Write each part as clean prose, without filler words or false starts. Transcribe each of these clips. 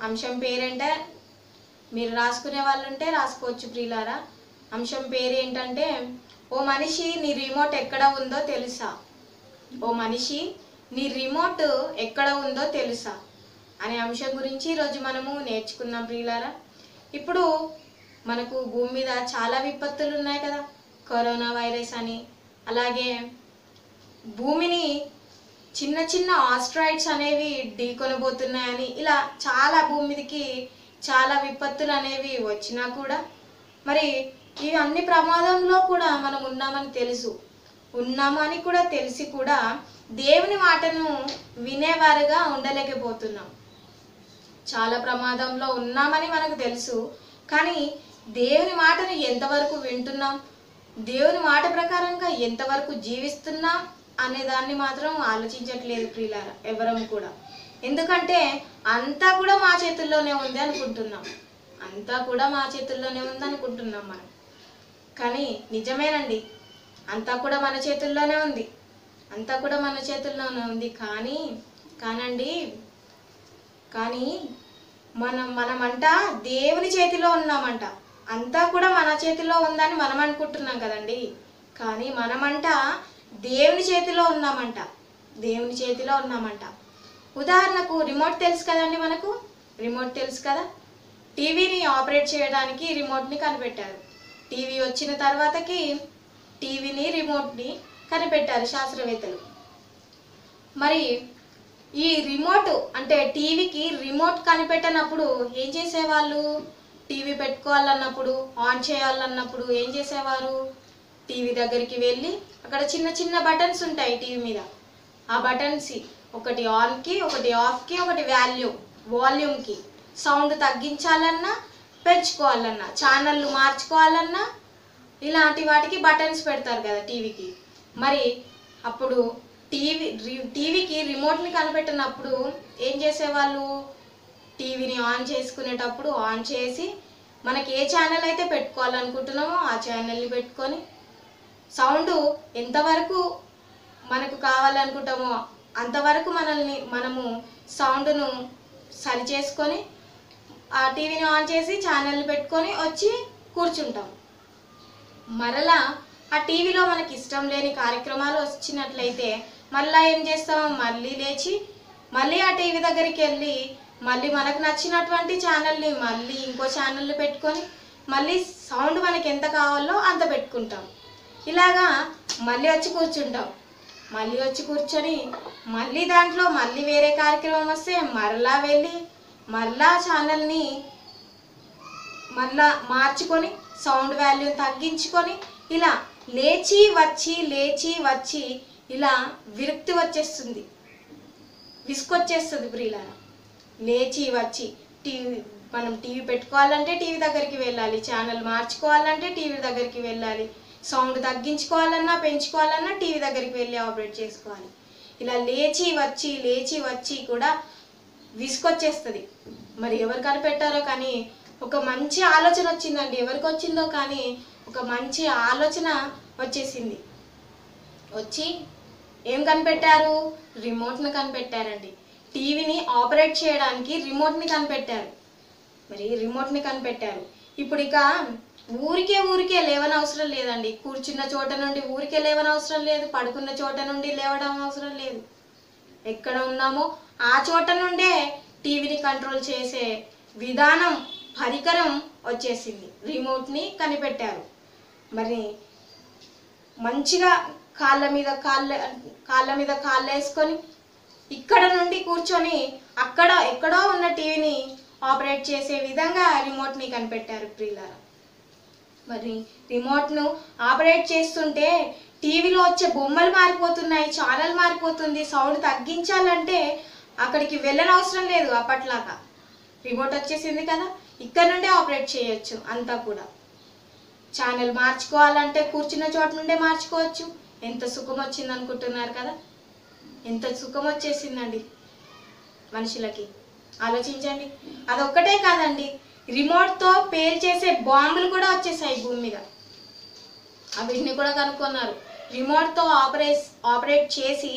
అంశం పేరేంటే మీరు రాసుకునే వాళ్ళు ఉంటే రాసుకోవచ్చు ప్రియులారా. అంశం పేరు ఏంటంటే, ఓ మనిషి నీ రిమోట్ ఎక్కడ ఉందో తెలుసా? ఓ మనిషి నీ రిమోట్ ఎక్కడ ఉందో తెలుసా అనే అంశం గురించి ఈరోజు మనము నేర్చుకుందాం ప్రియులారా. ఇప్పుడు మనకు భూమి మీద చాలా విపత్తులు ఉన్నాయి కదా, కరోనా వైరస్ అని, అలాగే భూమిని చిన్న చిన్న ఆస్ట్రాయిడ్స్ అనేవి ఢీకొనబోతున్నాయని, ఇలా చాలా భూమి మీదకి చాలా విపత్తులు అనేవి వచ్చినా కూడా మరి ఇవి అన్ని ప్రమాదంలో కూడా మనం ఉన్నామని కూడా తెలిసి కూడా దేవుని మాటను వినేవారుగా ఉండలేకపోతున్నాం. చాలా ప్రమాదంలో ఉన్నామని మనకు తెలుసు, కానీ దేవుని మాటను ఎంతవరకు వింటున్నాం, దేవుని మాట ప్రకారంగా ఎంతవరకు జీవిస్తున్నాం అనే దాన్ని మాత్రం ఆలోచించట్లేదు ప్రియులారా ఎవరం కూడా. ఎందుకంటే అంతా కూడా మా చేతుల్లోనే ఉంది అనుకుంటున్నాం, మనం. కానీ నిజమేనండి, అంతా కూడా మన చేతుల్లోనే ఉంది, కానీ మనమంట దేవుని చేతిలో ఉన్నామంట. అంతా కూడా మన చేతిలో ఉందని మనం అనుకుంటున్నాం కదండి, కానీ మనమంట దేవుని చేతిలో ఉన్నామంట. ఉదాహరణకు రిమోట్ తెలుసు కదండి, మనకు రిమోట్ తెలుసు కదా. టీవీని ఆపరేట్ చేయడానికి రిమోట్ని కనిపెట్టారు. టీవీ వచ్చిన తర్వాతకి టీవీని రిమోట్ని కనిపెట్టారు శాస్త్రవేత్తలు. మరి ఈ రిమోట్ అంటే టీవీకి రిమోట్ కనిపెట్టనప్పుడు ఏం చేసేవాళ్ళు? టీవీ పెట్టుకోవాలన్నప్పుడు, ఆన్ చేయాలన్నప్పుడు ఏం చేసేవారు? టీవీ దగ్గరికి వెళ్ళి అక్కడ చిన్న చిన్న బటన్స్ ఉంటాయి టీవీ మీద. ఆ బటన్స్ ఒకటి ఆన్కి, ఒకటి ఆఫ్కి, ఒకటి వాల్యూమ్కి, సౌండ్ తగ్గించాలన్నా పెంచుకోవాలన్నా, ఛానళ్ళు మార్చుకోవాలన్నా ఇలాంటి వాటికి బటన్స్ పెడతారు కదా టీవీకి. మరి అప్పుడు టీవీకి రిమోట్ని కనిపెట్టినప్పుడు ఏం చేసేవాళ్ళు? టీవీని ఆన్ చేసుకునేటప్పుడు ఆన్ చేసి మనకి ఏ ఛానల్ అయితే పెట్టుకోవాలనుకుంటున్నామో ఆ ఛానల్ని పెట్టుకొని సౌండ్ ఎంతవరకు మనకు కావాలనుకుంటామో అంతవరకు మనము సౌండ్ను సరి చేసుకొని ఆ టీవీని ఆన్ చేసి ఛానల్ని పెట్టుకొని వచ్చి కూర్చుంటాం. మరలా ఆ టీవీలో మనకి ఇష్టం లేని కార్యక్రమాలు వచ్చినట్లయితే మళ్ళీ ఏం చేస్తాం? మళ్ళీ లేచి మళ్ళీ ఆ టీవీ దగ్గరికి వెళ్ళి మళ్ళీ మనకు నచ్చినటువంటి ఛానల్ని మళ్ళీ ఇంకో ఛానల్ని పెట్టుకొని మళ్ళీ సౌండ్ మనకి ఎంత కావాలో అంత పెట్టుకుంటాం. ఇలాగా మళ్ళీ వచ్చి కూర్చొని మళ్ళీ దాంట్లో మళ్ళీ వేరే కార్యక్రమం వస్తే మరలా వెళ్ళి మరలా ఛానల్ని మరలా మార్చుకొని సౌండ్ వాల్యూ తగ్గించుకొని ఇలా లేచి వచ్చి ఇలా విసుకొచ్చేస్తుంది ప్రియులారా. లేచి వచ్చి మనం టీవీ పెట్టుకోవాలంటే టీవీ దగ్గరికి వెళ్ళాలి, ఛానల్ మార్చుకోవాలంటే టీవీ దగ్గరికి వెళ్ళాలి, సౌండ్ తగ్గించుకోవాలన్నా పెంచుకోవాలన్నా టీవీ దగ్గరికి వెళ్ళి ఆపరేట్ చేసుకోవాలి. ఇలా లేచి వచ్చి కూడా విసుకొచ్చేస్తుంది. మరి ఎవరు కనిపెట్టారో కానీ ఒక మంచి ఆలోచన వచ్చిందండి. ఎవరికి వచ్చిందో కానీ ఒక మంచి ఆలోచన వచ్చేసింది. వచ్చి ఏం కనిపెట్టారు? రిమోట్ని కనిపెట్టారండి. టీవీని ఆపరేట్ చేయడానికి రిమోట్ని కనిపెట్టారు. ఇప్పుడు ఇక ఊరికే లేవనవసరం లేదండి. కూర్చున్న చోట నుండి ఊరికే లేవనవసరం లేదు, పడుకున్న చోట నుండి లేవడం అవసరం లేదు. ఎక్కడ ఉన్నామో ఆ చోట నుండే టీవీని కంట్రోల్ చేసే పరికరం వచ్చేసింది. రిమోట్ని కనిపెట్టారు. మరి మంచిగా కాళ్ళ మీద కాళ్ళు వేసుకొని ఇక్కడ నుండి కూర్చొని ఎక్కడో ఉన్న టీవీని ఆపరేట్ చేసే విధంగా రిమోట్ని కనిపెట్టారు ప్రియులారా. మరి రిమోట్ను ఆపరేట్ చేస్తుంటే టీవీలో వచ్చే బొమ్మలు మారిపోతున్నాయి, ఛానల్ మారిపోతుంది. సౌండ్ తగ్గించాలంటే అక్కడికి వెళ్ళనవసరం లేదు. అప్పట్లాగా రిమోట్ వచ్చేసింది కదా, ఇక్కడ నుండే ఆపరేట్ చేయొచ్చు. అంతా కూడా ఛానల్ మార్చుకోవాలంటే కూర్చున్న చోట నుండే మార్చుకోవచ్చు. ఎంత సుఖం వచ్చింది అనుకుంటున్నారు కదా, ఎంత సుఖం వచ్చేసిందండి మనుషులకి. ఆలోచించండి. అదొక్కటే కాదండి, రిమోట్తో పేల్చేసే బాంబులు కూడా వచ్చేసాయి భూమి మీద. వీటిని కూడా కనుక్కున్నారు. రిమోట్తో ఆపరేట్ చేసి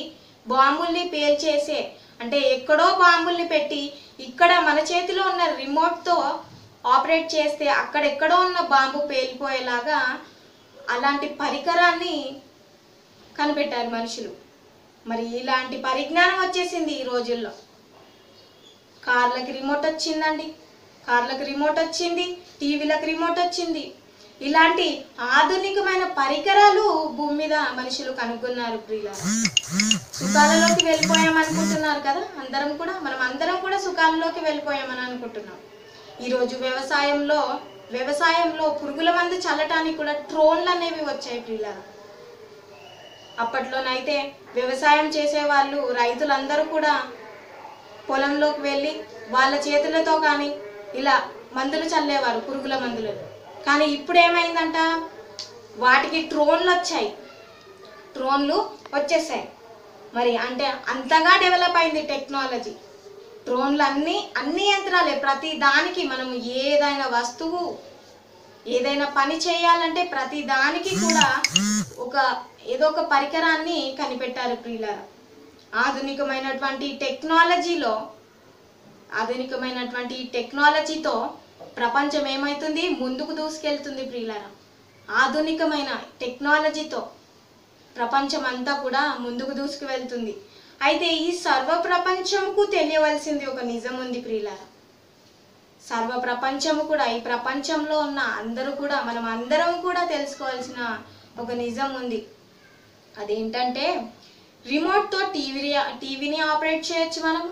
బాంబుల్ని పేల్చేసే, అంటే ఎక్కడో బాంబుల్ని పెట్టి ఇక్కడ మన చేతిలో ఉన్న రిమోట్తో ఆపరేట్ చేస్తే అక్కడెక్కడో ఉన్న బాంబు పేలిపోయేలాగా అలాంటి పరికరాన్ని కనిపెట్టారు మనుషులు. మరి ఇలాంటి పరిజ్ఞానం వచ్చేసింది ఈ రోజుల్లో. కార్లకు రిమోట్ వచ్చిందండి, కార్లకు రిమోట్ వచ్చింది, టీవీలకు రిమోట్ వచ్చింది. ఇలాంటి ఆధునికమైన పరికరాలు భూమి మీద మనుషులు కనుగొన్నారు. ప్రియులారా, సుఖాలలోకి వెళ్ళిపోయామనుకుంటున్నారు కదా మనం అందరం కూడా సుఖాలలోకి వెళ్ళిపోయామని అనుకుంటున్నాం. ఈరోజు వ్యవసాయంలో పురుగుల మందు చల్లటానికి కూడా డ్రోన్లు అనేవి వచ్చాయి. ప్రియులారా, అప్పట్లోనైతే వ్యవసాయం చేసేవాళ్ళు రైతులందరూ కూడా పొలంలోకి వెళ్ళి వాళ్ళ చేతులతో కానీ ఇలా మందులు చల్లేవారు, పురుగుల మందులను. కానీ ఇప్పుడు ఏమైందంట, వాటికి డ్రోన్లు వచ్చేసాయి. మరి అంటే అంతగా డెవలప్ అయింది టెక్నాలజీ. డ్రోన్లు అన్ని యంత్రాలే. ప్రతి దానికి మనం ఏదైనా వస్తువు, ఏదైనా పని చేయాలంటే ప్రతి దానికి కూడా ఏదో ఒక పరికరాన్ని కనిపెట్టారు. ప్రియులారా, ఆధునికమైనటువంటి టెక్నాలజీతో ప్రపంచం ఏమవుతుంది, ముందుకు దూసుకెళ్తుంది. ప్రియులారా, ఆధునికమైన టెక్నాలజీతో ప్రపంచం అంతా కూడా ముందుకు దూసుకు వెళ్తుంది. అయితే ఈ సర్వ ప్రపంచంకు తెలియవలసింది ఒక నిజం ఉంది. ప్రియులారా, సర్వ ప్రపంచము కూడా, ఈ ప్రపంచంలో ఉన్న మనం అందరం కూడా తెలుసుకోవాల్సిన ఒక నిజం ఉంది. అదేంటంటే, రిమోట్తో టీవీని ఆపరేట్ చేయొచ్చు, మనము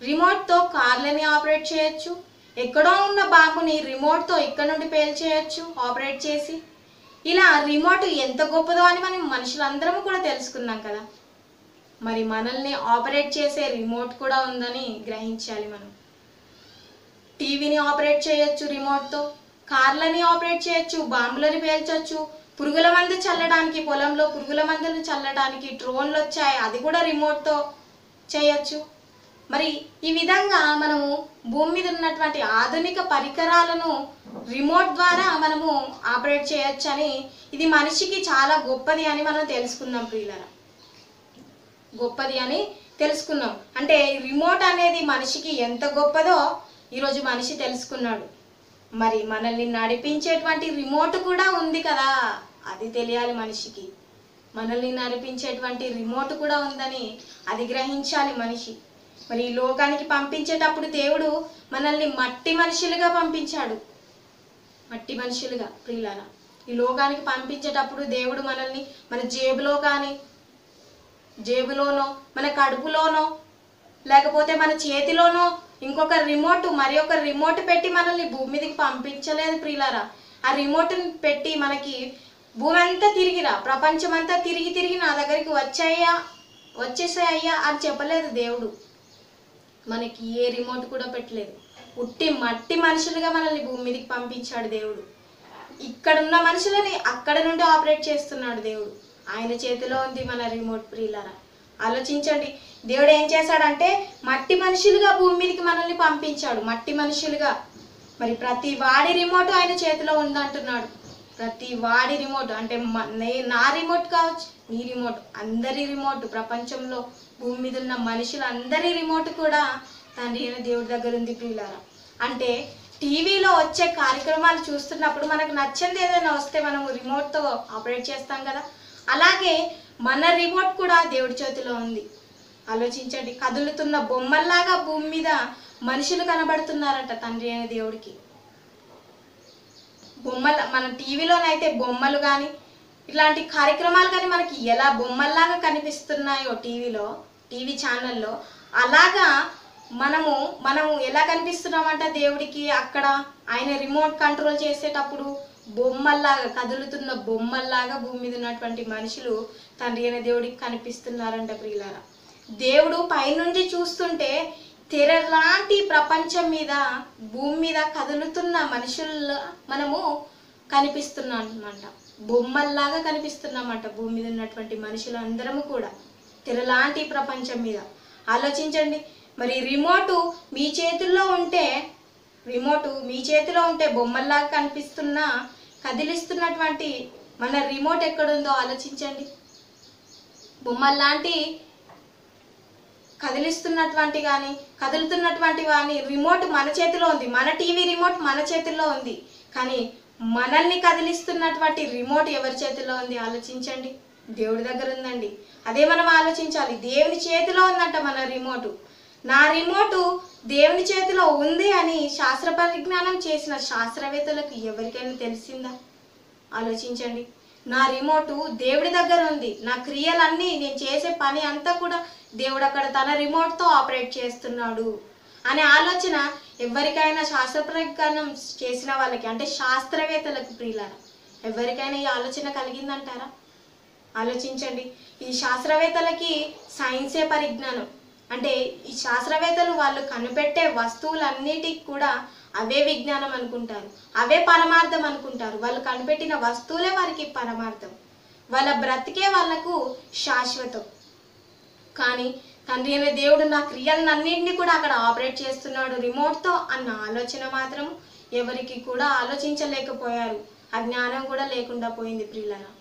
రిమోట్తో కార్లని ఆపరేట్ చేయొచ్చు, ఎక్కడో ఉన్న బాంబుని రిమోట్తో ఇక్కడ నుండి పేల్చేయచ్చు ఆపరేట్ చేసి. ఇలా రిమోట్ ఎంత గొప్పదో అని మనం మనుషులందరం కూడా తెలుసుకున్నాం కదా. మరి మనల్ని ఆపరేట్ చేసే రిమోట్ కూడా ఉందని గ్రహించాలి. మనం టీవీని ఆపరేట్ చేయొచ్చు రిమోట్తో, కార్లని ఆపరేట్ చేయొచ్చు, బాంబులని పేల్చొచ్చు, పురుగుల మందు చల్లడానికి, పొలంలో పురుగుల మందులను చల్లడానికి డ్రోన్లు వచ్చాయి, అది కూడా రిమోట్తో చేయొచ్చు. మరి ఈ విధంగా మనము భూమి మీద ఉన్నటువంటి ఆధునిక పరికరాలను రిమోట్ ద్వారా మనము ఆపరేట్ చేయొచ్చు అని, ఇది మనిషికి చాలా గొప్పది అని మనం తెలుసుకున్నాం. ప్రియులారా, గొప్పది అని తెలుసుకున్నాం. అంటే రిమోట్ అనేది మనిషికి ఎంత గొప్పదో ఈరోజు మనిషి తెలుసుకున్నాడు. మరి మనల్ని నడిపించేటువంటి రిమోట్ కూడా ఉంది కదా, అది తెలియాలి మనిషికి. మనల్ని నడిపించేటువంటి రిమోట్ కూడా ఉందని అది గ్రహించాలి మనిషి. మరి ఈ లోకానికి పంపించేటప్పుడు దేవుడు మనల్ని మట్టి మనుషులుగా పంపించాడు. మట్టి మనుషులుగా. ప్రియులారా, ఈ లోకానికి పంపించేటప్పుడు దేవుడు మనల్ని మన జేబులోనో మన కడుపులోనో లేకపోతే మన చేతిలోనో ఇంకొక మరి ఒక రిమోట్ పెట్టి మనల్ని భూమి మీదకి పంపించలేదు. ప్రియులారా, ఆ రిమోట్ని పెట్టి మనకి భూమి అంతా తిరిగిరా, ప్రపంచం అంతా తిరిగి నా దగ్గరికి వచ్చేసాయ్యా అని చెప్పలేదు దేవుడు. మనకి ఏ రిమోట్ కూడా పెట్టలేదు. ఉట్టి మట్టి మనుషులుగా మనల్ని భూమి మీదకి పంపించాడు దేవుడు. ఇక్కడున్న మనుషులని అక్కడ నుండి ఆపరేట్ చేస్తున్నాడు దేవుడు. ఆయన చేతిలో ఉంది మన రిమోట్. ప్రియులారా, ఆలోచించండి, దేవుడు ఏం చేశాడంటే మట్టి మనుషులుగా భూమి మీదకి మనల్ని పంపించాడు, మట్టి మనుషులుగా. మరి ప్రతి వాడి రిమోట్ ఆయన చేతిలో ఉందంటున్నాడు. ప్రతి వాడి రిమోట్ అంటే నా రిమోట్ కావచ్చు, నీ రిమోట్, అందరి రిమోట్, ప్రపంచంలో భూమి మీద ఉన్న మనుషులందరి రిమోట్ కూడా తండ్రి అయిన దేవుడి దగ్గర ఉంది. ప్రియులారా, అంటే టీవీలో వచ్చే కార్యక్రమాలు చూస్తున్నప్పుడు మనకు నచ్చింది ఏదైనా వస్తే మనము రిమోట్తో ఆపరేట్ చేస్తాం కదా, అలాగే మన రిమోట్ కూడా దేవుడి చేతిలో ఉంది. ఆలోచించండి, కదులుతున్న బొమ్మల్లాగా భూమి మీద మనుషులు కనబడుతున్నారట తండ్రి అయిన దేవుడికి. మన టీవీలోనైతే బొమ్మలు కానీ ఇట్లాంటి కార్యక్రమాలు కానీ మనకి ఎలా బొమ్మల్లాగా కనిపిస్తున్నాయో టీవీ ఛానల్లో, అలాగా మనము ఎలా కనిపిస్తున్నామంట దేవుడికి. అక్కడ ఆయన రిమోట్ కంట్రోల్ చేసేటప్పుడు బొమ్మల్లాగా, కదులుతున్న బొమ్మల్లాగా భూమి మీద ఉన్నటువంటి మనుషులు తండ్రి అయిన దేవుడికి కనిపిస్తున్నారంట. ప్రియులారా, దేవుడు పైనుండి చూస్తుంటే తెరలాంటి ప్రపంచం మీద, భూమి మీద కదులుతున్న మనుషుల్లో మనము కనిపిస్తున్నాం అన్నమాట. బొమ్మల్లాగా కనిపిస్తున్నామంట భూమి మీద ఉన్నటువంటి మనుషులు అందరము కూడా తెరలాంటి ప్రపంచం మీద. ఆలోచించండి, మరి రిమోట్ మీ చేతుల్లో ఉంటే బొమ్మల్లాగా కనిపిస్తున్నా కదిలిస్తున్నటువంటి మన రిమోట్ ఎక్కడుందో ఆలోచించండి. బొమ్మల్లాంటి కదిలిస్తున్నటువంటి కానీ కదులుతున్నటువంటి కానీ రిమోట్ మన చేతిలో ఉంది, మన టీవీ రిమోట్ మన చేతిలో ఉంది. కానీ మనల్ని కదిలిస్తున్నటువంటి రిమోట్ ఎవరి చేతిలో ఉంది ఆలోచించండి. దేవుడి దగ్గర ఉందండి. అదే మనం ఆలోచించాలి. దేవుని చేతిలో ఉందంట మన రిమోటు. నా రిమోటు దేవుని చేతిలో ఉంది అని శాస్త్ర పరిజ్ఞానం చేసిన శాస్త్రవేత్తలకు ఎవరికైనా తెలిసిందా? ఆలోచించండి. నా రిమోటు దేవుడి దగ్గర ఉంది. నా క్రియలన్నీ, నేను చేసే పని అంతా కూడా దేవుడు అక్కడ తన రిమోట్తో ఆపరేట్ చేస్తున్నాడు అనే ఆలోచన ఎవరికైనా శాస్త్ర పరిజ్ఞానం చేసిన వాళ్ళకి, అంటే శాస్త్రవేత్తలకు ప్రియులారా, ఎవరికైనా ఈ ఆలోచన కలిగిందంటారా? ఆలోచించండి. ఈ శాస్త్రవేత్తలకి సైన్సే పరిజ్ఞానం. అంటే ఈ శాస్త్రవేత్తలు వాళ్ళు కనిపెట్టే వస్తువులన్నిటికి కూడా అవే విజ్ఞానం అనుకుంటారు, అవే పరమార్థం అనుకుంటారు. వాళ్ళు కనిపెట్టిన వస్తువులే వారికి పరమార్థం, వాళ్ళ బ్రతికే వాళ్ళకు శాశ్వతం. కానీ తండ్రి అయిన దేవుడు నా క్రియలన్నింటినీ కూడా అక్కడ ఆపరేట్ చేస్తున్నాడు రిమోట్తో అన్న ఆలోచన మాత్రం ఎవరికి కూడా ఆలోచించలేకపోయారు. ఆ జ్ఞానం కూడా లేకుండా పోయింది ప్రియులారా.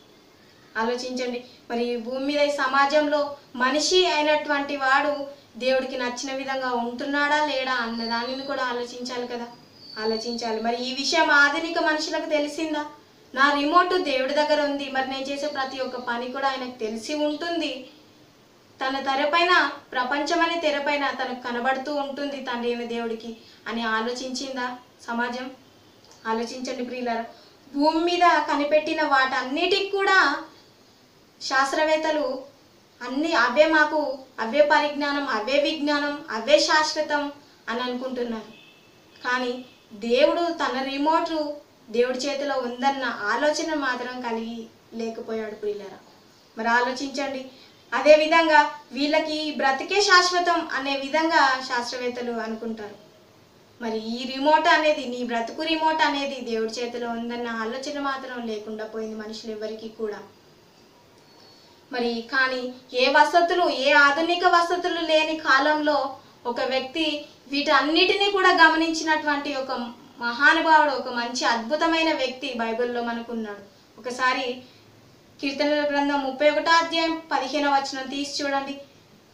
ఆలోచించండి. మరి భూమి మీద ఈ సమాజంలో మనిషి అయినటువంటి వాడు దేవుడికి నచ్చిన విధంగా ఉంటున్నాడా లేడా అన్న దానిని కూడా ఆలోచించాలి కదా. ఆలోచించాలి. మరి ఈ విషయం ఆధునిక మనుషులకు తెలిసిందా? నా రిమోట్ దేవుడి దగ్గర ఉంది, మరి నేను చేసే ప్రతి ఒక్క పని కూడా ఆయనకు తెలిసి ఉంటుంది. తన తెరపైన, ప్రపంచం అనే తెరపైన తనకు కనబడుతూ ఉంటుంది తండ్రి అయిన దేవుడికి అని ఆలోచించిందా సమాజం? ఆలోచించండి ప్రియులారా. భూమి మీద కనిపెట్టిన వాటన్నిటికి కూడా శాస్త్రవేత్తలు అన్నీ అవే, మాకు అవే పరిజ్ఞానం, అవే విజ్ఞానం, అవే శాశ్వతం అని అనుకుంటున్నారు. కానీ దేవుడు తన రిమోట్ దేవుడి చేతిలో ఉందన్న ఆలోచన మాత్రం కలిగి లేకపోయాడు ప్రియులారా. మరి ఆలోచించండి. అదే విధంగా వీళ్ళకి బ్రతికే శాశ్వతం అనే విధంగా శాస్త్రవేత్తలు అనుకుంటారు. మరి ఈ రిమోట్ అనేది, నీ బ్రతుకు రిమోట్ అనేది దేవుడి చేతిలో ఉందన్న ఆలోచన మాత్రం లేకుండా పోయింది మనుషులు ఎవరికి కూడా. మరి కానీ ఏ వసతులు, ఏ ఆధునిక వసతులు లేని కాలంలో ఒక వ్యక్తి వీటన్నిటినీ కూడా గమనించినటువంటి ఒక మహానుభావుడు, ఒక మంచి అద్భుతమైన వ్యక్తి బైబిల్లో మనకున్నాడు. ఒకసారి కీర్తనల గ్రంథం 31వ అధ్యాయం 15వ వచనం తీసి చూడండి.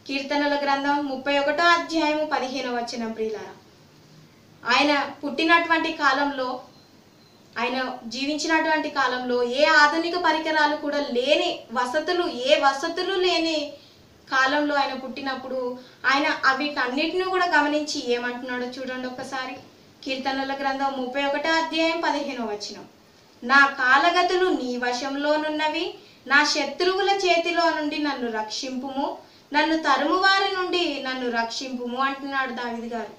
కీర్తనల గ్రంథం 31వ అధ్యాయం 15వ వచనం ప్రియులారా. ఆయన పుట్టినటువంటి కాలంలో, ఆయన జీవించినటువంటి కాలంలో ఏ ఆధునిక పరికరాలు కూడా లేని వసతులు, ఏ వసతులు లేని కాలంలో ఆయన పుట్టినప్పుడు ఆయన వీటన్నిటిని కూడా గమనించి ఏమంటున్నాడో చూడండి ఒకసారి. కీర్తనల గ్రంథం 31వ అధ్యాయం 15వ వచనం. నా కాలగతులు నీ వశంలోనున్నవి, నా శత్రువుల చేతిలో నుండి నన్ను రక్షింపుము, నన్ను తరుము వారి నుండి నన్ను రక్షింపుము అంటున్నాడు దావీదు గారు.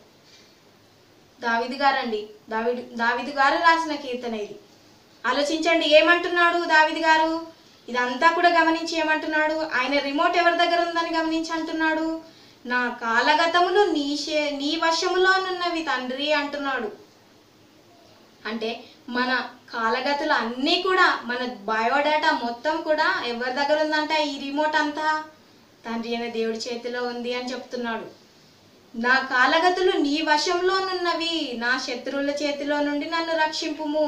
దావీదు గారండి, దావీదు గారు రాసిన కీర్తన ఇది. ఆలోచించండి ఏమంటున్నాడు దావీదు గారు. ఇదంతా కూడా గమనించి ఏమంటున్నాడు, ఆయన రిమోట్ ఎవరి దగ్గర ఉందని గమనించి అంటున్నాడు, నా కాలగతములు నీ వశములోనున్నవి తండ్రి అంటున్నాడు. అంటే మన కాలగతులు అన్నీ కూడా, మన బయోడేటా మొత్తం కూడా ఎవరి దగ్గర ఉందంట? ఈ రిమోట్ అంతా తండ్రి అయిన దేవుడి చేతిలో ఉంది అని చెప్తున్నాడు. నా కాలగతులు నీ వశంలోనున్నవి, నా శత్రువుల చేతిలో నుండి నన్ను రక్షింపుము,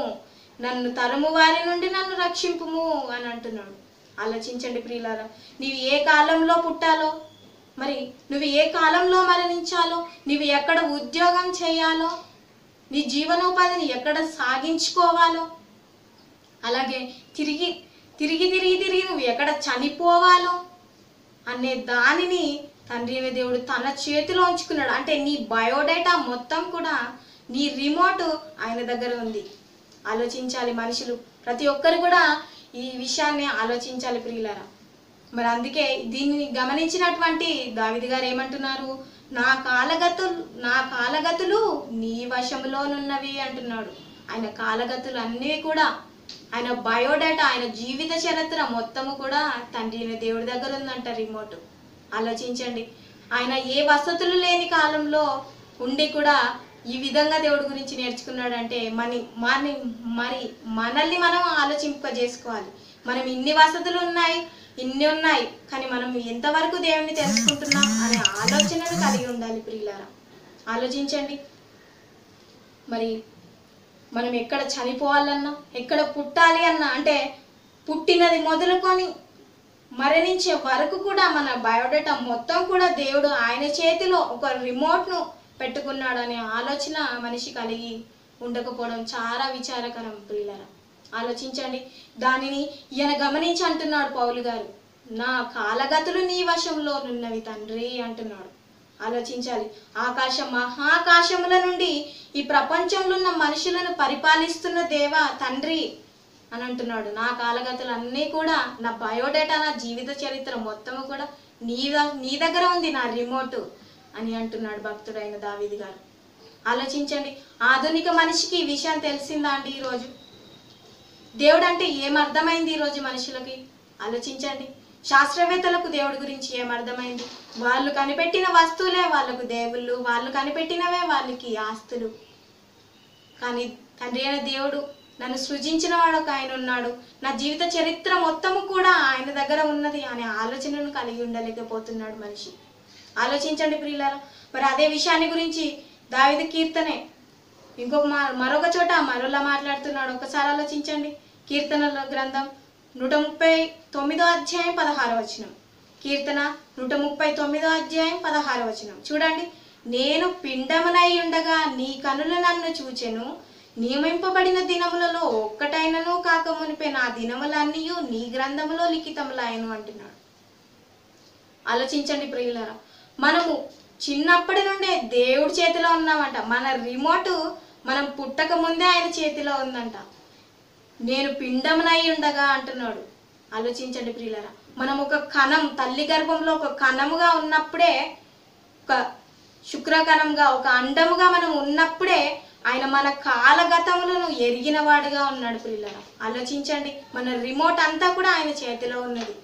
నన్ను తరుము వారి నుండి నన్ను రక్షింపుము అని అంటున్నాడు. ఆలోచించండి ప్రియులారా. నీవు ఏ కాలంలో పుట్టాలో, మరి నువ్వు ఏ కాలంలో మరణించాలో, నువ్వు ఎక్కడ ఉద్యోగం చేయాలో, నీ జీవనోపాధిని ఎక్కడ సాగించుకోవాలో, అలాగే తిరిగి తిరిగి తిరిగి తిరిగి నువ్వు ఎక్కడ చనిపోవాలో అనే దానిని తండ్రి అయిన దేవుడు తన చేతిలో ఉంచుకున్నాడు. అంటే నీ బయోడేటా మొత్తం కూడా, నీ రిమోట్ ఆయన దగ్గర ఉంది. ఆలోచించాలి మనుషులు, ప్రతి ఒక్కరు కూడా ఈ విషయాన్ని ఆలోచించాలి ప్రియులారా. మరి అందుకే దీన్ని గమనించినటువంటి దావీదు గారు ఏమంటున్నారు, నా కాలగతులు నీ వశములోనున్నవి అంటున్నాడు. ఆయన కాలగతులు అన్నీ కూడా, ఆయన బయోడేటా, ఆయన జీవిత చరిత్ర మొత్తము కూడా తండ్రి అయిన దేవుడి దగ్గర ఉందంట రిమోట్. ఆలోచించండి. ఆయన ఏ వసతులు లేని కాలంలో ఉండి కూడా ఈ విధంగా దేవుడి గురించి నేర్చుకున్నాడంటే మరి మనల్ని మనం ఆలోచింపజేసుకోవాలి. మనం ఇన్ని వసతులు ఉన్నాయి, ఇన్ని ఉన్నాయి, కానీ మనం ఎంతవరకు దేవుణ్ణి తెలుసుకుంటున్నాం అనే ఆలోచనను కలిగి ఉండాలి ప్రియులారా. ఆలోచించండి. మరి మనం ఎక్కడ చనిపోవాలన్నా, ఎక్కడ పుట్టాలి అన్నా, అంటే పుట్టినది మొదలుకొని మరణించే వరకు కూడా మన బయోడేటా మొత్తం కూడా దేవుడు ఆయన చేతిలో ఒక రిమోట్ను పెట్టుకున్నాడనే ఆలోచన మనిషి కలిగి ఉండకపోవడం చాలా విచారకరం పిల్లరా. ఆలోచించండి. దానిని ఈయన గమనించి అంటున్నాడు పౌలు గారు, నా కాలగతులు నీ వశంలో నున్నవి తండ్రి అంటున్నాడు. ఆలోచించాలి. మహాకాశముల నుండి ఈ ప్రపంచంలో ఉన్న మనుషులను పరిపాలిస్తున్న దేవా తండ్రి అని అంటున్నాడు. నా కాలగతులు అన్నీ కూడా, నా బయోడేటా, నా జీవిత చరిత్ర మొత్తము కూడా నీ దగ్గర ఉంది, నా రిమోట్ అని అంటున్నాడు భక్తుడైన దావీదు గారు. ఆలోచించండి. ఆధునిక మనిషికి ఈ విషయం తెలిసిందా అండి? ఈరోజు దేవుడు అంటే ఏమర్థమైంది ఈరోజు మనుషులకి? ఆలోచించండి. శాస్త్రవేత్తలకు దేవుడి గురించి ఏమర్థమైంది? వాళ్ళు కనిపెట్టిన వస్తువులే వాళ్ళకు దేవుళ్ళు, వాళ్ళు కనిపెట్టినవే వాళ్ళకి ఆస్తులు. కానీ తండ్రి అయిన దేవుడు, నన్ను సృజించిన వాడు ఒక ఆయన ఉన్నాడు, నా జీవిత చరిత్ర మొత్తము కూడా ఆయన దగ్గర ఉన్నది అనే ఆలోచనను కలిగి ఉండలేకపోతున్నాడు మనిషి. ఆలోచించండి ప్రియులారా. మరి అదే విషయాన్ని గురించి దావీదు కీర్తనే మరొక చోట మరోలా మాట్లాడుతున్నాడు. ఒకసారి ఆలోచించండి. కీర్తనల గ్రంథం 139 అధ్యాయం 16 వచనం. కీర్తన 139 అధ్యాయం 16 వచనం చూడండి. నేను పిండమునై ఉండగా నీ కనులు నన్ను చూచెను, నియమింపబడిన దినములలో ఒక్కటైనను కాక మునిపే నా దినములన్నీ నీ గ్రంథములో లిఖితములాయను అంటున్నాడు. ఆలోచించండి ప్రియులారా. మనము చిన్నప్పటి నుండే దేవుడి చేతిలో ఉన్నామంట. మన రిమోట్ మనం పుట్టక ముందే ఆయన చేతిలో ఉందంట. నేను పిండమునై ఉండగా అంటున్నాడు. ఆలోచించండి ప్రియులారా. మనం ఒక కణం, తల్లి గర్భంలో ఒక కణముగా ఉన్నప్పుడే, ఒక శుక్రకణంగా, ఒక అండముగా మనం ఉన్నప్పుడే ఆయన మన కాలగతములను ఎరిగిన వాడుగా ఉన్నాడు ప్రియులారా. ఆలోచించండి. మన రిమోట్ అంతా కూడా ఆయన చేతిలో ఉన్నది.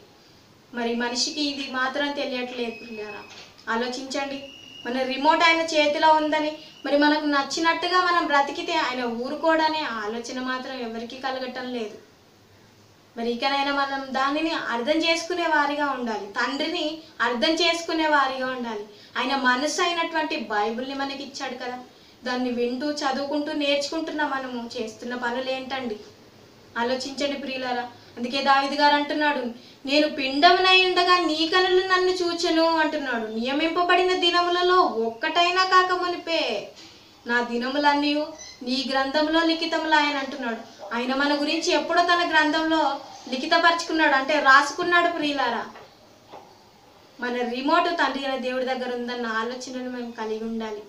మరి మనిషికి ఇది మాత్రం తెలియట్లేదు ప్రియులారా. ఆలోచించండి. మన రిమోట్ ఆయన చేతిలో ఉందని, మరి మనకు నచ్చినట్టుగా మనం బ్రతికితే ఆయన ఊరుకోడనే ఆలోచన మాత్రం ఎవరికి కలగటం లేదు. మరి ఇకనైనా మనం దానిని అర్థం చేసుకునే వారిగా ఉండాలి. తండ్రిని అర్థం చేసుకునే వారిగా ఉండాలి. ఆయన మనసు అయినటువంటి బైబిల్ని మనకి ఇచ్చాడు కదా, దాన్ని వింటూ చదువుకుంటూ నేర్చుకుంటున్న మనము చేస్తున్న పనులు ఏంటండి? ఆలోచించండి ప్రియులారా. అందుకే దావీదు గారు అంటున్నాడు, నేను పిండమునై ఉండగా నీ కనులు నన్ను చూచెను అంటున్నాడు. నియమింపబడిన దినములలో ఒక్కటైనా కాక మునిపే నా దినములన్నీ నీ గ్రంథంలో లిఖితములాయన అంటున్నాడు. ఆయన మన గురించి ఎప్పుడో తన గ్రంథంలో లిఖితపరుచుకున్నాడు, అంటే రాసుకున్నాడు ప్రియులారా. మన రిమోట్ తండ్రి అయిన దేవుడి దగ్గర ఉందన్న ఆలోచనను మేము కలిగి ఉండాలి.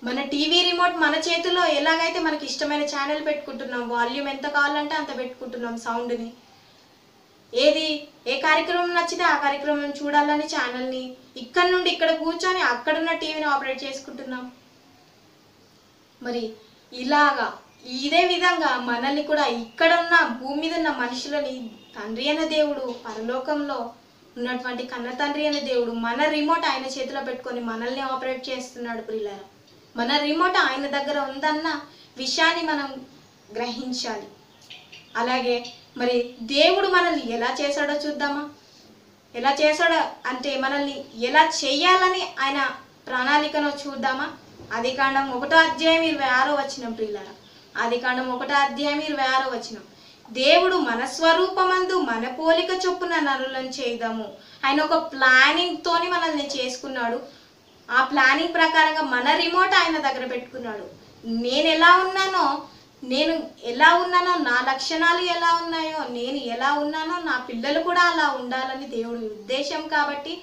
మన టీవీ రిమోట్ మన చేతిలో ఎలాగైతే మనకి ఇష్టమైన ఛానల్ పెట్టుకుంటున్నాం, వాల్యూమ్ ఎంత కావాలంటే అంత పెట్టుకుంటున్నాం సౌండ్ని. ఏ కార్యక్రమం నచ్చితే ఆ కార్యక్రమం చూడాలని ఛానల్ని ఇక్కడ నుండి ఇక్కడ కూర్చొని అక్కడున్న టీవీని ఆపరేట్ చేసుకుంటున్నాం. మరి ఇదే విధంగా మనల్ని కూడా ఇక్కడ ఉన్న భూమి మీద ఉన్న మనుషులని తండ్రి అయిన దేవుడు, పరలోకంలో ఉన్నటువంటి కన్న తండ్రి అయిన దేవుడు మన రిమోట్ ఆయన చేతిలో పెట్టుకొని మనల్ని ఆపరేట్ చేస్తున్నాడు ప్రియులారా. మన రిమోట్ ఆయన దగ్గర ఉందన్న విషయాన్ని మనం గ్రహించాలి. అలాగే మరి దేవుడు మనల్ని ఎలా చేశాడో చూద్దామా? ఎలా చేశాడో అంటే మనల్ని ఎలా చేయాలని ఆయన ప్రణాళికను చూద్దామా? ఆదికాండం 1వ అధ్యాయం 26వ వచనం ప్రియులారా. ఆదికాండం 1వ అధ్యాయం 26వ వచనం. దేవుడు మన స్వరూపమందు మన పోలిక చొప్పున నరులను చేద్దాము. ఆయన ఒక ప్లానింగ్ తోని మనల్ని చేసుకున్నాడు. ఆ ప్లానింగ్ ప్రకారంగా మన రిమోట్ ఆయన దగ్గర పెట్టుకున్నాడు. నేను ఎలా ఉన్నానో, నా లక్షణాలు ఎలా ఉన్నాయో, నేను ఎలా ఉన్నానో నా పిల్లలు కూడా అలా ఉండాలని దేవుడి ఉద్దేశం. కాబట్టి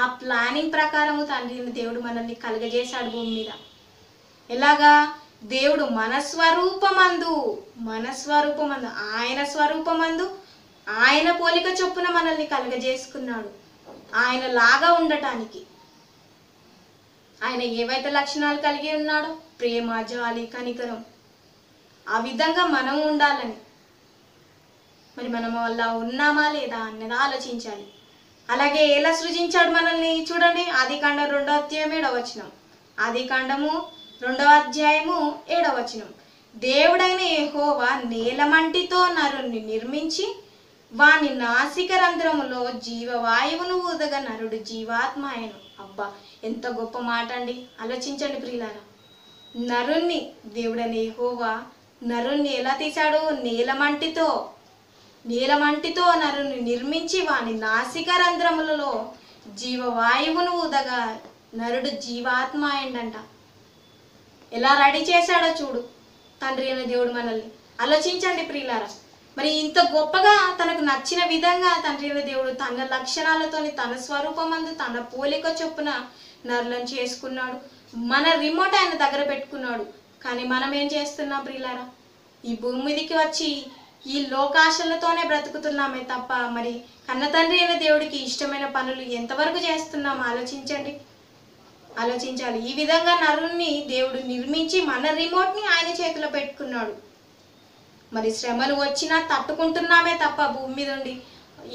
ఆ ప్లానింగ్ ప్రకారము తండ్రి దేవుడు మనల్ని కలుగజేశాడు భూమి మీద. ఎలాగా? దేవుడు మన స్వరూపమందు ఆయన స్వరూపమందు ఆయన పోలిక చొప్పున మనల్ని కలుగజేసుకున్నాడు. ఆయన లాగా ఉండటానికి ఆయన ఏవైతే లక్షణాలు కలిగి ఉన్నాడో, ప్రేమ, జాలి, కనికరం, ఆ విధంగా మనం ఉండాలని. మరి మనం అలా ఉన్నామా లేదా అన్నది ఆలోచించాలి. అలాగే ఎలా సృజించాడు మనల్ని చూడండి. ఆదికాండం 2వ అధ్యాయం 7వ వచనం. ఆదికాండము 2వ అధ్యాయము 7వ వచనం. దేవుడైన యెహోవా నేలమంటితో నరుణ్ణి నిర్మించి వాని నాసిక రంధ్రములో జీవవాయువును ఊదగా నరుడు జీవాత్మ ఆయను. అబ్బా, ఎంత గొప్ప మాట అండి. ఆలోచించండి ప్రియులారా. దేవుడైన యెహోవా నరుణ్ణి ఎలా తీశాడు? నేలమంటితో. నీలమంటితో నరుని నిర్మించి వాని నాసిక రంధ్రములలో జీవవాయువును ఊదగా నరుడు జీవాత్మ అయిందంట. ఎలా రెడీ చేశాడో చూడు తండ్రి అయిన దేవుడు మనల్ని. ఆలోచించండి ప్రియులారా. మరి ఇంత గొప్పగా తనకు నచ్చిన విధంగా తండ్రి అయిన దేవుడు తన లక్షణాలతోని తన స్వరూపమందు తన పోలిక చొప్పున నరులను చేసుకున్నాడు. మన రిమోట్ ఆయన దగ్గర పెట్టుకున్నాడు. కానీ మనం ఏం చేస్తున్నాం ప్రియులారా? ఈ భూమి మీదకి వచ్చి ఈ లోకాశలతోనే బ్రతుకుతున్నామే తప్ప మరి కన్న తండ్రి అయిన దేవుడికి ఇష్టమైన పనులు ఎంతవరకు చేస్తున్నాం ఆలోచించండి. ఆలోచించాలి. ఈ విధంగా నరుణ్ణి దేవుడు నిర్మించి మన రిమోట్ని ఆయన చేతిలో పెట్టుకున్నాడు. మరి శ్రమలు వచ్చినా తట్టుకుంటున్నామే తప్ప భూమి మీద ఉండి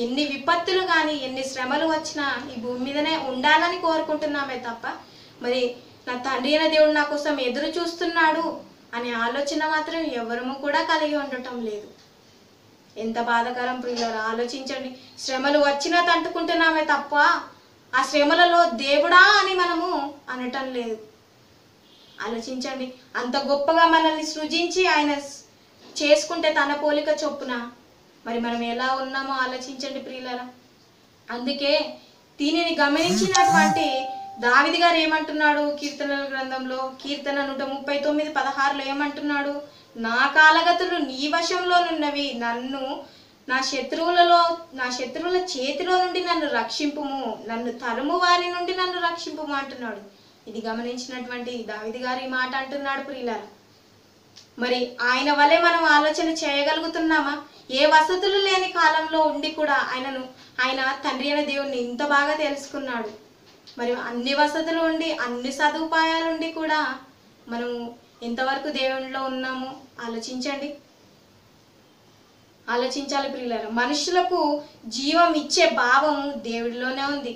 ఎన్ని విపత్తులు కానీ ఎన్ని శ్రమలు వచ్చినా ఈ భూమి మీదనే ఉండాలని కోరుకుంటున్నామే తప్ప మరి నా తండ్రి అయిన దేవుడు నా కోసం ఎదురు చూస్తున్నాడు అనే ఆలోచన మాత్రం ఎవరము కూడా కలిగి ఉండటం లేదు. ఎంత బాధాకరం ప్రియులారా. ఆలోచించండి. శ్రమలు వచ్చినా తట్టుకుంటున్నామే తప్ప ఆ శ్రమలలో దేవుడా అని మనము అనటం లేదు. ఆలోచించండి. అంత గొప్పగా మనల్ని సృజించి ఆయన చేసుకుంటే తన పోలిక చొప్పున మరి మనం ఎలా ఉన్నామో ఆలోచించండి ప్రియులారా. అందుకే దీనిని గమనించినటువంటి దావీదు గారు ఏమంటున్నాడు కీర్తనల గ్రంథంలో కీర్తన 139:16 ఏమంటున్నాడు? నా కాలగతులు నీ వశంలోనున్నవి, నన్ను నా శత్రువుల చేతిలో నుండి నన్ను రక్షింపుము, నన్ను తరుము వారి నుండి నన్ను రక్షింపుము అంటున్నాడు. ఇది గమనించినటువంటి దావీదు గారు ఈ మాట అంటున్నాడు ప్రియులారా. మరి ఆయన వలె మనం ఆలోచన చేయగలుగుతున్నామా? ఏ వసతులు లేని కాలంలో ఉండి కూడా ఆయన తండ్రి అయిన దేవుడిని ఇంత బాగా తెలుసుకున్నాడు. మరి అన్ని వసతులు ఉండి అన్ని సదుపాయాలు ఉండి కూడా మనం ఎంతవరకు దేవునిలో ఉన్నామో ఆలోచించండి. ఆలోచించాలి ప్రియులారా. మనుషులకు జీవం ఇచ్చే భావం దేవుడిలోనే ఉంది.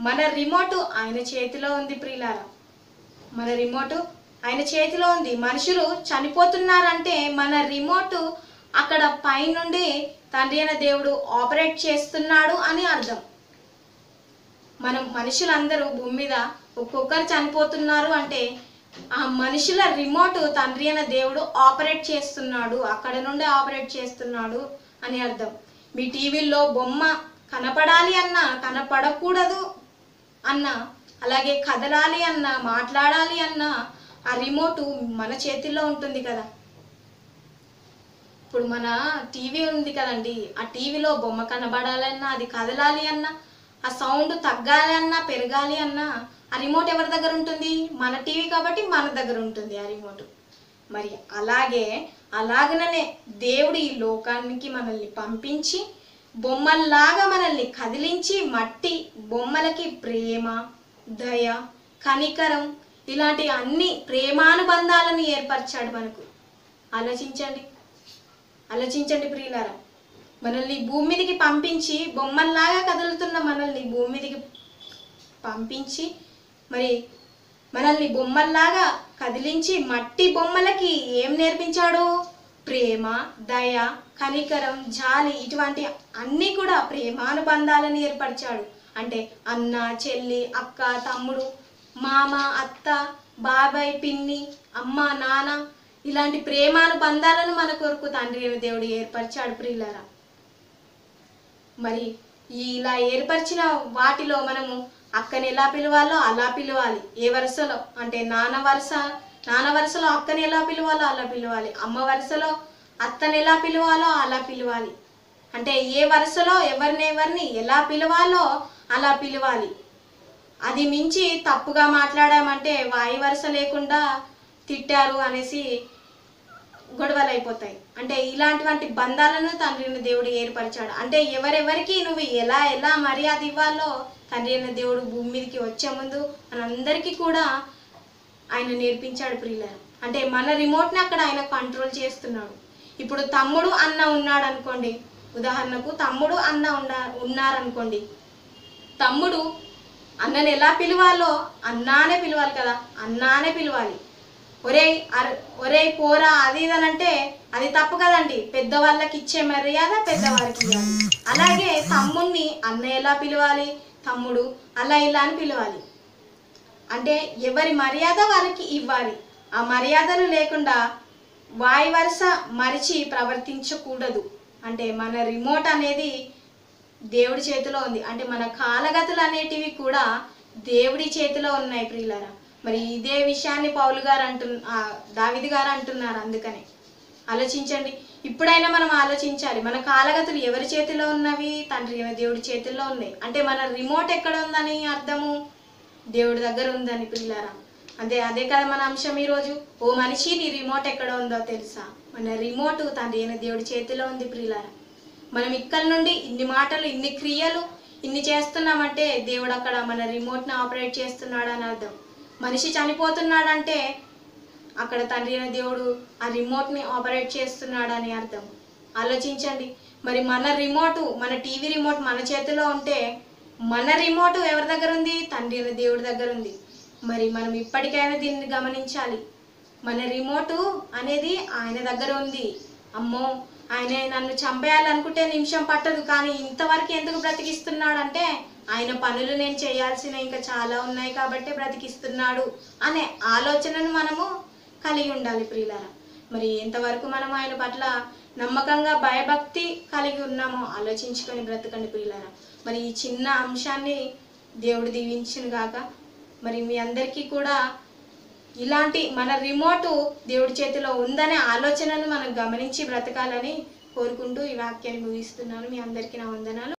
మన రిమోట్ ఆయన చేతిలో ఉంది ప్రియులారా. మన రిమోట్ ఆయన చేతిలో ఉంది. మనుషులు చనిపోతున్నారంటే మన రిమోట్ అక్కడ పైనుండి తండ్రి అయిన దేవుడు ఆపరేట్ చేస్తున్నాడు అని అర్థం. మనుషులందరూ భూమి మీద ఒక్కొక్కరు చనిపోతున్నారు అంటే ఆ మనుషుల రిమోట్ తండ్రి అయిన దేవుడు ఆపరేట్ చేస్తున్నాడు, అక్కడ నుండి ఆపరేట్ చేస్తున్నాడు అని అర్థం. మీ టీవీలో బొమ్మ కనపడాలి అన్నా కనపడకూడదు అన్నా అలాగే కదలాలి అన్నా మాట్లాడాలి అన్నా ఆ రిమోట్ మన చేతిలో ఉంటుంది కదా. ఇప్పుడు మన టీవీ ఉంది కదండి, ఆ టీవీలో బొమ్మ కనబడాలన్నా అది కదలాలి అన్నా ఆ సౌండ్ తగ్గాలి అన్నా పెరగాలి అన్నా ఆ రిమోట్ ఎవరి దగ్గర ఉంటుంది? మన టీవీ కాబట్టి మన దగ్గర ఉంటుంది ఆ రిమోట్. మరి అలాగనే దేవుడు ఈ లోకానికి మనల్ని పంపించి బొమ్మల్లాగా మనల్ని కదిలించి మట్టి బొమ్మలకి ప్రేమ, దయ, కనికరం ఇలాంటి అన్ని ప్రేమానుబంధాలను ఏర్పరిచాడు మనకు. ఆలోచించండి ప్రియులారా. మనల్ని భూమి మీదకి పంపించి బొమ్మల్లాగా కదులుతున్న మనల్ని భూమి మీదకి పంపించి మరి మనల్ని బొమ్మల్లాగా కదిలించి మట్టి బొమ్మలకి ఏం నేర్పించాడు? ప్రేమ, దయ, కనికరం, జాలి ఇటువంటి అన్నీ కూడా ప్రేమానుబంధాలను ఏర్పరిచాడు. అంటే అన్న, చెల్లి, అక్క, తమ్ముడు, మామ, అత్త, బాబాయ్, పిన్ని, అమ్మ, నాన్న ఇలాంటి ప్రేమానుబంధాలను మన కొరకు తండ్రి అయిన దేవుడు ఏర్పరిచాడు ప్రియులారా. మరి ఇలా ఏర్పరిచిన వాటిలో మనము అక్కని ఎలా పిలవాలో అలా పిలవాలి. ఏ వరుసలో అంటే నాన్న వరుసలో అక్కని ఎలా పిలవాలో అలా పిలవాలి. అమ్మ వరుసలో అత్తని ఎలా పిలవాలో అలా పిలవాలి. అంటే ఏ వరుసలో ఎవరిని ఎలా పిలవాలో అలా పిలవాలి. అది మించి తప్పుగా మాట్లాడామంటే వాయి వరుస లేకుండా తిట్టారు అనేసి గొడవలు అయిపోతాయి. అంటే ఇలాంటి బంధాలను తండ్రి అయిన దేవుడు ఏర్పరిచాడు. అంటే ఎవరెవరికి నువ్వు ఎలా మర్యాద ఇవ్వాలో తండ్రి అయిన దేవుడు భూమి మీదకి వచ్చే ముందు మనందరికీ కూడా ఆయన నేర్పించాడు ప్రియులారా. అంటే మన రిమోట్ని అక్కడ ఆయన కంట్రోల్ చేస్తున్నాడు. ఇప్పుడు తమ్ముడు అన్న ఉన్నాడు అనుకోండి, ఉదాహరణకు తమ్ముడు అన్న ఉన్నారనుకోండి, తమ్ముడు అన్నని ఎలా పిలవాలో అన్నానే పిలవాలి కదా, అన్నానే పిలవాలి. ఒరేయ్ పోరా అది ఇదనంటే అది తప్పు కదండి. పెద్దవాళ్ళకి ఇచ్చే మర్యాద పెద్దవాళ్ళకి ఇవ్వాలి. అలాగే తమ్ముడిని అన్న ఎలా పిలవాలి, తమ్ముడు అలా ఇలా అని పిలవాలి. అంటే ఎవరి మర్యాద వాళ్ళకి ఇవ్వాలి. ఆ మర్యాదలు లేకుండా వాయి వరుస మరిచి ప్రవర్తించకూడదు అంటే మన రిమోట్ అనేది దేవుడి చేతిలో ఉంది. అంటే మన కాలగతులు అనేటివి కూడా దేవుడి చేతిలో ఉన్నాయి ప్రియులారా. మరి ఇదే విషయాన్ని పౌలు గారు దావీదు గారు అంటున్నారు. అందుకని ఆలోచించండి. ఇప్పుడైనా మనం ఆలోచించాలి, మన కాలగతులు ఎవరి చేతిలో ఉన్నవి? తండ్రి దేవుడి చేతుల్లో ఉన్నాయి. అంటే మన రిమోట్ ఎక్కడ ఉందని అర్థము? దేవుడి దగ్గర ఉందని ప్రియులారా. అదే కదా మన అంశం ఈరోజు. ఓ మనిషి, నీ రిమోట్ ఎక్కడ ఉందో తెలుసా? మన రిమోట్ తండ్రి అయిన దేవుడి చేతిలో ఉంది ప్రియులారా. మనం ఇక్కడ నుండి ఇన్ని మాటలు, ఇన్ని క్రియలు, ఇన్ని చేస్తున్నామంటే దేవుడు అక్కడ మన రిమోట్ని ఆపరేట్ చేస్తున్నాడు అని అర్థం. మనిషి చనిపోతున్నాడంటే అక్కడ తండ్రి అయిన దేవుడు ఆ రిమోట్ని ఆపరేట్ చేస్తున్నాడని అర్థం. ఆలోచించండి. మరి మన రిమోట్, మన టీవీ రిమోట్ మన చేతిలో ఉంటే మన రిమోట్ ఎవరి దగ్గర ఉంది? తండ్రి అయిన దేవుడి దగ్గర ఉంది. మరి మనం ఇప్పటికైనా దీన్ని గమనించాలి. మన రిమోటు అనేది ఆయన దగ్గర ఉంది. అమ్మో, ఆయన నన్ను చంపేయాలనుకుంటే నిమిషం పట్టదు, కానీ ఇంతవరకు ఎందుకు బ్రతికిస్తున్నాడంటే ఆయన పనులు నేను చేయాల్సిన ఇంకా చాలా ఉన్నాయి కాబట్టి బ్రతికిస్తున్నాడు అనే ఆలోచనను మనము కలిగి ఉండాలి ప్రియులారా. మరి ఎంతవరకు మనం ఆయన పట్ల నమ్మకంగా భయభక్తి కలిగి ఉన్నామో ఆలోచించుకొని బ్రతకండి ప్రియులారా. మరి ఈ చిన్న అంశాన్ని దేవుడు దీవించును గాక. మరి మీ అందరికీ కూడా ఇలాంటి మన రిమోటు దేవుడి చేతిలో ఉందనే ఆలోచనను మనం గమనించి బ్రతకాలని కోరుకుంటూ ఈ వాక్యాన్ని ముగిస్తున్నాను. మీ అందరికీ నా వందనాలు.